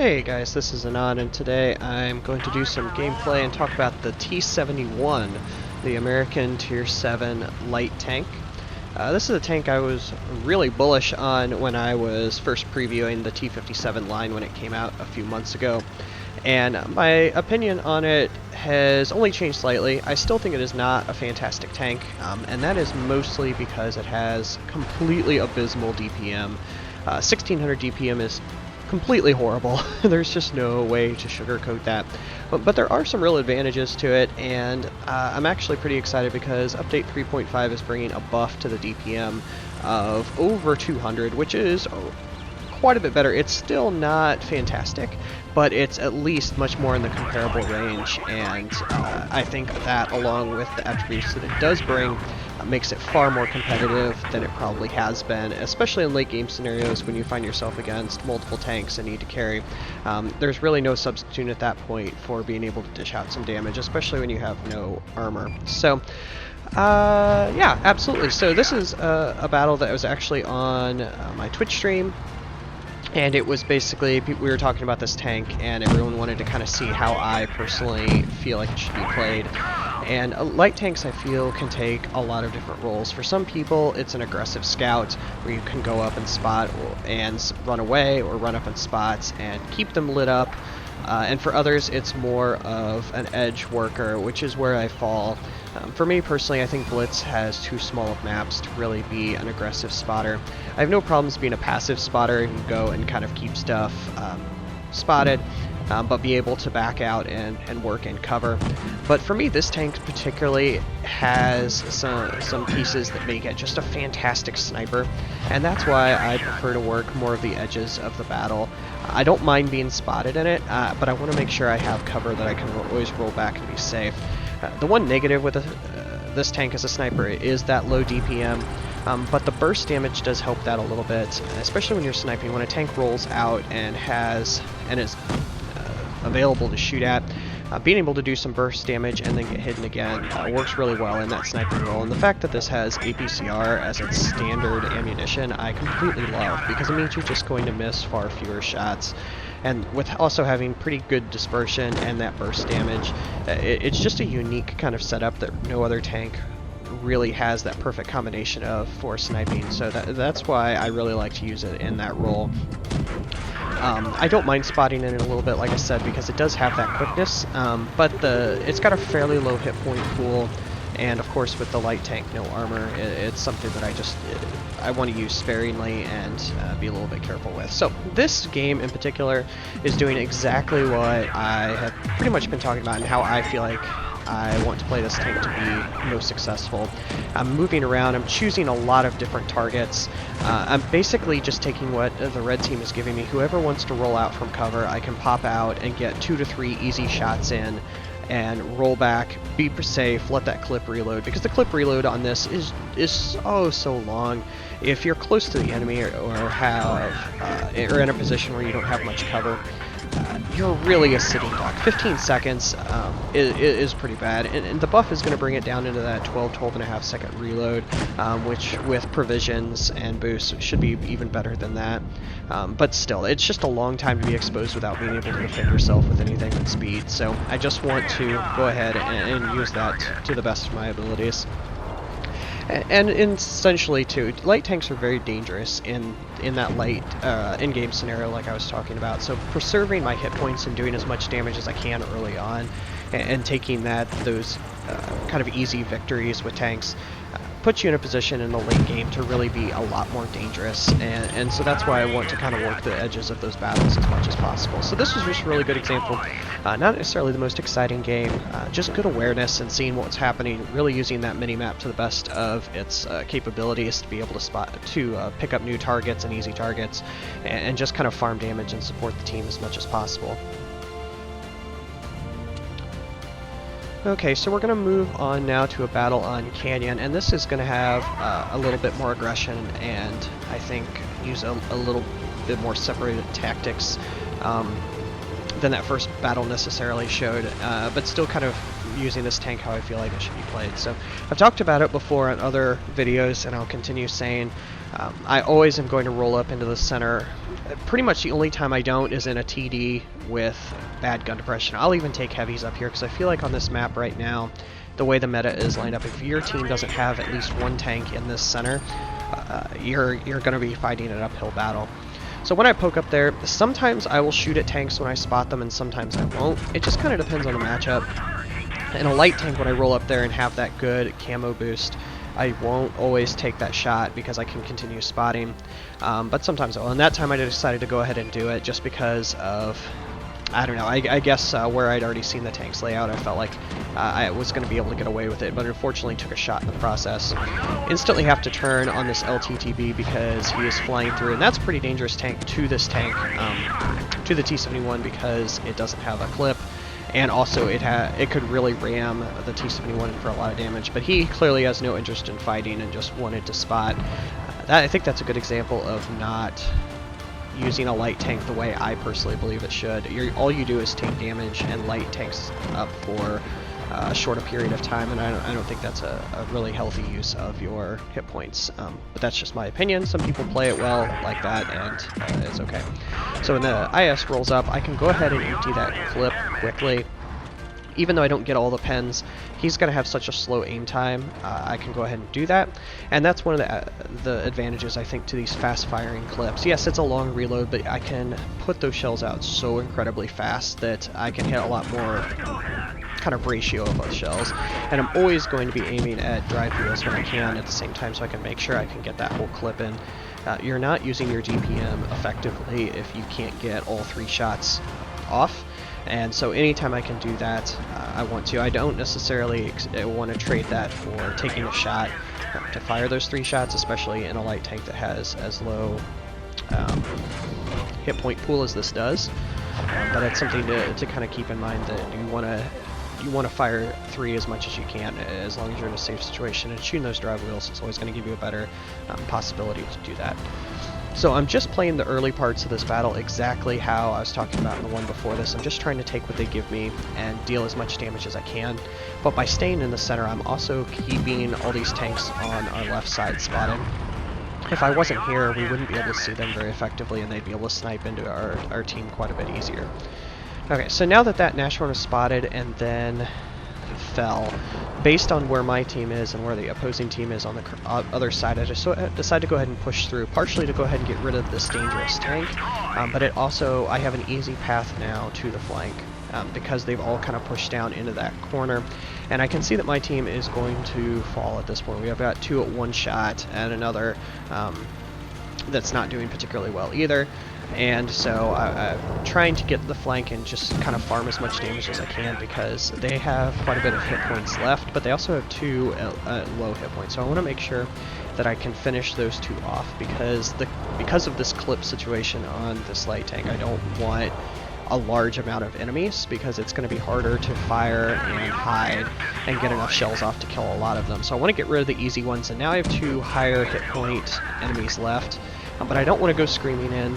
Hey guys, this is Anand, and today I'm going to do some gameplay and talk about the T71, the American Tier 7 light tank. This is a tank I was really bullish on when I was first previewing the T57 line when it came out a few months ago. And my opinion on it has only changed slightly. I still think it is not a fantastic tank, and that is mostly because it has completely abysmal DPM. 1600 DPM is completely horrible. There's just no way to sugarcoat that. But there are some real advantages to it, and I'm actually pretty excited because Update 3.5 is bringing a buff to the DPM of over 200, which is quite a bit better. It's still not fantastic, but it's at least much more in the comparable range, and I think that, along with the attributes that it does bring, makes it far more competitive than it probably has been, especially in late game scenarios when you find yourself against multiple tanks and need to carry. There's really no substitute at that point for being able to dish out some damage, especially when you have no armor. So yeah, absolutely. So this is a battle that was actually on my Twitch stream, and it was basically, we were talking about this tank and everyone wanted to kind of see how I personally feel like it should be played. And light tanks, I feel, can take a lot of different roles. For some people, it's an aggressive scout where you can go up and spot and run away, or run up in spots and keep them lit up. And for others, it's more of an edge worker, which is where I fall. For me personally, I think Blitz has too small of maps to really be an aggressive spotter. I have no problems being a passive spotter and go and kind of keep stuff spotted, but be able to back out and work in cover. But for me, this tank particularly has some pieces that make it just a fantastic sniper, and that's why I prefer to work more of the edges of the battle. I don't mind being spotted in it, but I want to make sure I have cover that I can always roll back and be safe. The one negative with this tank as a sniper is that low DPM, but the burst damage does help that a little bit, especially when you're sniping. When a tank rolls out and is available to shoot at, being able to do some burst damage and then get hidden again works really well in that sniping role. And the fact that this has APCR as its standard ammunition, I completely love, because it means you're just going to miss far fewer shots. And with also having pretty good dispersion and that burst damage, it's just a unique kind of setup that no other tank really has that perfect combination of for sniping. So that's why I really like to use it in that role. I don't mind spotting in it a little bit, like I said, because it does have that quickness, but it's got a fairly low hit point pool, and of course with the light tank, no armor, it's something that I want to use sparingly and be a little bit careful with. So this game in particular is doing exactly what I have pretty much been talking about and how I feel like I want to play this tank to be most successful. I'm moving around, I'm choosing a lot of different targets. I'm basically just taking what the red team is giving me. Whoever wants to roll out from cover, I can pop out and get 2 to 3 easy shots in and roll back, be safe, let that clip reload, because the clip reload on this is so long. If you're close to the enemy or or in a position where you don't have much cover, you're really a sitting duck. 15 seconds is pretty bad, and the buff is going to bring it down into that 12 and a half second reload, which with provisions and boosts should be even better than that. But still, it's just a long time to be exposed without being able to defend yourself with anything but speed. So I just want to go ahead and use that to the best of my abilities. And essentially too, light tanks are very dangerous in that light in-game scenario like I was talking about. So preserving my hit points and doing as much damage as I can early on, and taking those kind of easy victories with tanks, puts you in a position in the late game to really be a lot more dangerous, and so that's why I want to kind of work the edges of those battles as much as possible. So this was just a really good example, not necessarily the most exciting game, just good awareness and seeing what's happening, really using that mini-map to the best of its capabilities to be able to pick up new targets and easy targets, and just kind of farm damage and support the team as much as possible. Okay, so we're going to move on now to a battle on Canyon, and this is going to have a little bit more aggression and I think use a little bit more separated tactics than that first battle necessarily showed, but still kind of using this tank how I feel like it should be played. So I've talked about it before in other videos, and I'll continue saying I always am going to roll up into the center Pretty much the only time I don't is in a TD with bad gun depression. I'll even take heavies up here because I feel like on this map right now, the way the meta is lined up, if your team doesn't have at least one tank in this center, you're going to be fighting an uphill battle. So when I poke up there, sometimes I will shoot at tanks when I spot them and sometimes I won't. It just kind of depends on the matchup. In a light tank, when I roll up there and have that good camo boost, I won't always take that shot because I can continue spotting, but sometimes I will. And that time I decided to go ahead and do it just because of, I don't know, I guess where I'd already seen the tanks lay out, I felt like I was going to be able to get away with it, but unfortunately took a shot in the process. Instantly have to turn on this LTTB because he is flying through, and that's a pretty dangerous tank to this tank, to the T71, because it doesn't have a clip. And also it could really ram the T71 for a lot of damage, but he clearly has no interest in fighting and just wanted to spot. I think that's a good example of not using a light tank the way I personally believe it should. All you do is take damage and light tanks up for a shorter period of time, and I don't think that's a really healthy use of your hit points. But that's just my opinion. Some people play it well like that, and it's okay. So when the IS rolls up, I can go ahead and empty that clip quickly. Even though I don't get all the pens, he's going to have such a slow aim time, I can go ahead and do that. And that's one of the advantages, I think, to these fast-firing clips. Yes, it's a long reload, but I can put those shells out so incredibly fast that I can hit a lot more kind of ratio of those shells. And I'm always going to be aiming at drive wheels when I can at the same time so I can make sure I can get that whole clip in. You're not using your DPM effectively if you can't get all 3 shots off. And so anytime I can do that, I want to. I don't necessarily want to trade that for taking a shot to fire those 3 shots, especially in a light tank that has as low hit point pool as this does. But it's something to kind of keep in mind, that you want to fire 3 as much as you can, as long as you're in a safe situation. And shooting those drive wheels is always going to give you a better possibility to do that. So I'm just playing the early parts of this battle exactly how I was talking about in the one before this. I'm just trying to take what they give me and deal as much damage as I can. But by staying in the center, I'm also keeping all these tanks on our left side spotted. If I wasn't here, we wouldn't be able to see them very effectively, and they'd be able to snipe into our team quite a bit easier. Okay, so now that Nashorn is spotted and then fell, based on where my team is and where the opposing team is on the other side, I just decided to go ahead and push through, partially to go ahead and get rid of this dangerous tank, but it also, I have an easy path now to the flank, because they've all kind of pushed down into that corner, and I can see that my team is going to fall at this point. We have got 2 at 1 shot and another that's not doing particularly well either. And so I'm trying to get the flank and just kind of farm as much damage as I can, because they have quite a bit of hit points left, but they also have 2 low hit points. So I want to make sure that I can finish those 2 off, because of this clip situation on this light tank. I don't want a large amount of enemies, because it's going to be harder to fire and hide and get enough shells off to kill a lot of them. So I want to get rid of the easy ones, and now I have 2 higher hit point enemies left, but I don't want to go screaming in,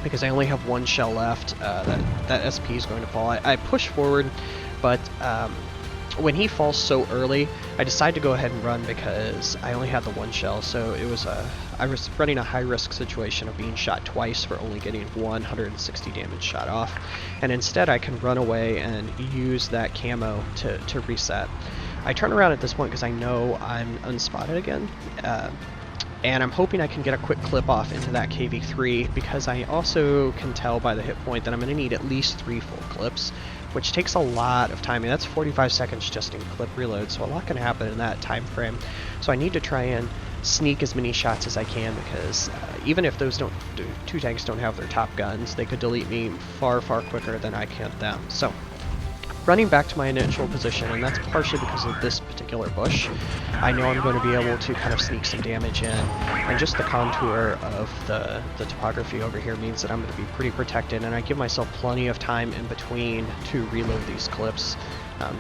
because I only have 1 shell left. That SP is going to fall. I push forward, but when he falls so early, I decide to go ahead and run because I only had the 1 shell. So it was I was running a high-risk situation of being shot twice for only getting 160 damage shot off, and instead I can run away and use that camo to reset. I turn around at this point because I know I'm unspotted again. And I'm hoping I can get a quick clip off into that KV-3, because I also can tell by the hit point that I'm going to need at least 3 full clips, which takes a lot of time. I mean, that's 45 seconds just in clip reload, so a lot can happen in that time frame. So I need to try and sneak as many shots as I can, because even if those 2 tanks don't have their top guns, they could delete me far, far quicker than I can them. So running back to my initial position, and that's partially because of this particular bush. I know I'm going to be able to kind of sneak some damage in, and just the contour of the topography over here means that I'm going to be pretty protected, and I give myself plenty of time in between to reload these clips,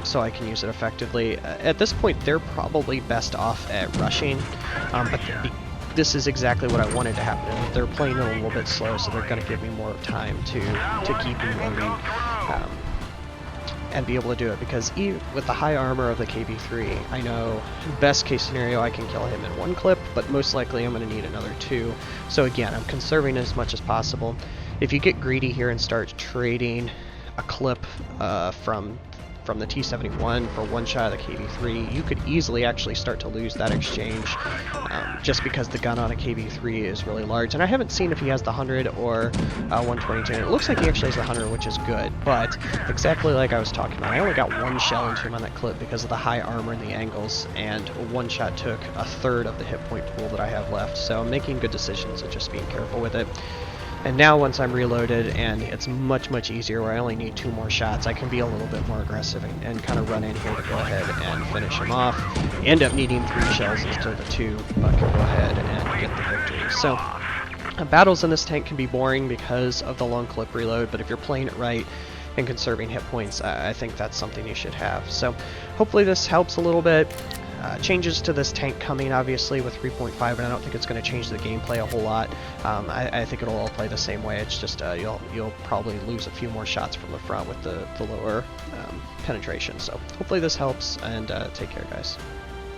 so I can use it effectively. At this point, they're probably best off at rushing, but this is exactly what I wanted to happen. They're playing it a little bit slow, so they're going to give me more time to keep reloading. and be able to do it, because even with the high armor of the KB3, I know best case scenario I can kill him in 1 clip, but most likely I'm going to need another 2. So again, I'm conserving as much as possible. If you get greedy here and start trading a clip from the T71 for 1 shot of the KB3, you could easily actually start to lose that exchange, just because the gun on a KB3 is really large. And I haven't seen if he has the 100 or 122. It looks like he actually has the 100, which is good, but exactly like I was talking about, I only got 1 shell into him on that clip because of the high armor and the angles, and 1 shot took a third of the hit point pool that I have left. So I'm making good decisions and just being careful with it. And now once I'm reloaded and it's much easier, where I only need 2 more shots, I can be a little bit more aggressive and kind of run in here to go ahead and finish him off. End up needing 3 shells instead of the 2, but can go ahead and get the victory. So battles in this tank can be boring because of the long clip reload, but if you're playing it right and conserving hit points, I think that's something you should have. So hopefully this helps a little bit. Changes to this tank coming, obviously, with 3.5, and I don't think it's going to change the gameplay a whole lot. I think it'll all play the same way. It's just you'll probably lose a few more shots from the front with the lower penetration. So hopefully this helps, and take care, guys.